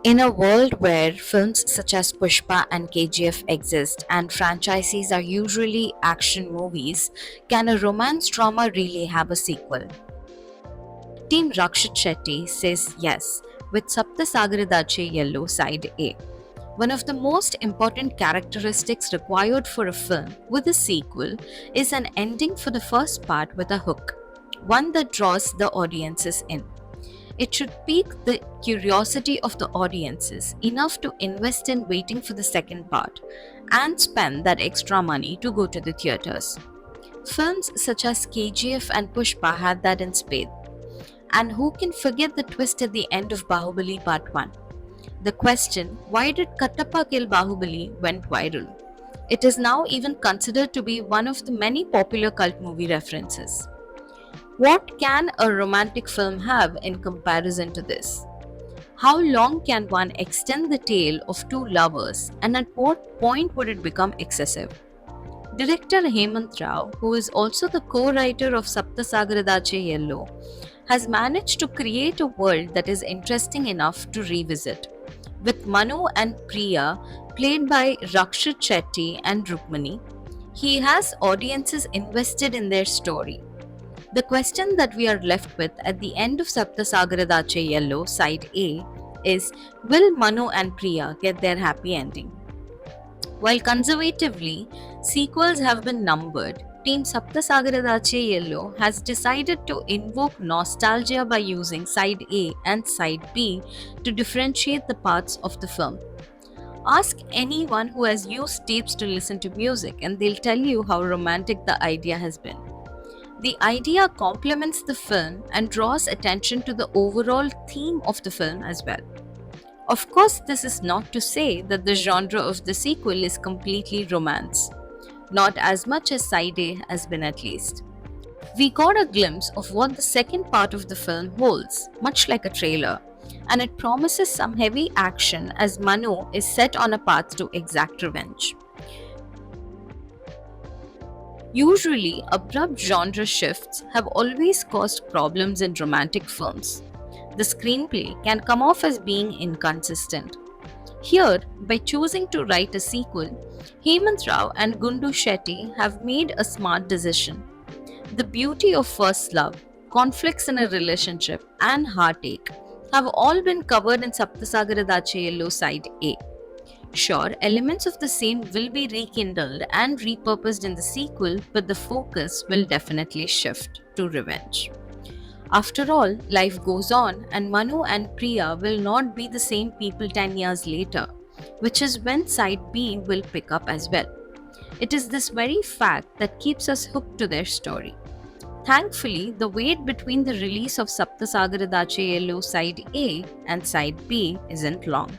In a world where films such as Pushpa and KGF exist and franchises are usually action movies, can a romance drama really have a sequel? Team Rakshit Shetty says yes, with Sapta Saagaradaache Ello Side A. One of the most important characteristics required for a film with a sequel is an ending for the first part with a hook, one that draws the audiences in. It should pique the curiosity of the audiences enough to invest in waiting for the second part and spend that extra money to go to the theaters. Films such as KGF and Pushpa had that in spades. And who can forget the twist at the end of Bahubali Part 1? The question, why did Kattappa kill Bahubali, went viral. It is now even considered to be one of the many popular cult movie references. What can a romantic film have in comparison to this? How long can one extend the tale of two lovers, and at what point would it become excessive? Director HemanthRao, who is also the co-writer of Sapta Saagaradaache Ello, has managed to create a world that is interesting enough to revisit. With Manu and Priya, played by Rakshit Shetty and Rukmani, he has audiences invested in their story. The question that we are left with at the end of Sapta Saagaradaache Ello, Side A, is, will Manu and Priya get their happy ending? While conservatively, sequels have been numbered, Team Sapta Saagaradaache Ello has decided to invoke nostalgia by using Side A and Side B to differentiate the parts of the film. Ask anyone who has used tapes to listen to music, and they'll tell you how romantic the idea has been. The idea complements the film and draws attention to the overall theme of the film as well. Of course, this is not to say that the genre of the sequel is completely romance. Not as much as Side A has been, at least. We got a glimpse of what the second part of the film holds, much like a trailer, and it promises some heavy action as Manu is set on a path to exact revenge. Usually, abrupt genre shifts have always caused problems in romantic films. The screenplay can come off as being inconsistent. Here, by choosing to write a sequel, HemanthRao and Gundu Shetty have made a smart decision. The beauty of first love, conflicts in a relationship, and heartache have all been covered in Sapta Saagaradaache Ello Side A. Sure, elements of the same will be rekindled and repurposed in the sequel, but the focus will definitely shift to revenge. After all, life goes on, and Manu and Priya will not be the same people 10 years later, which is when Side B will pick up as well. It is this very fact that keeps us hooked to their story. Thankfully, the wait between the release of Sapta Saagaradaache Ello Side A and Side B isn't long.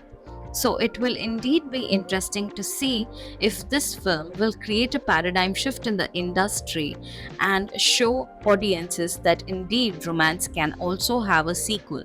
So it will indeed be interesting to see if this film will create a paradigm shift in the industry and show audiences that indeed romance can also have a sequel.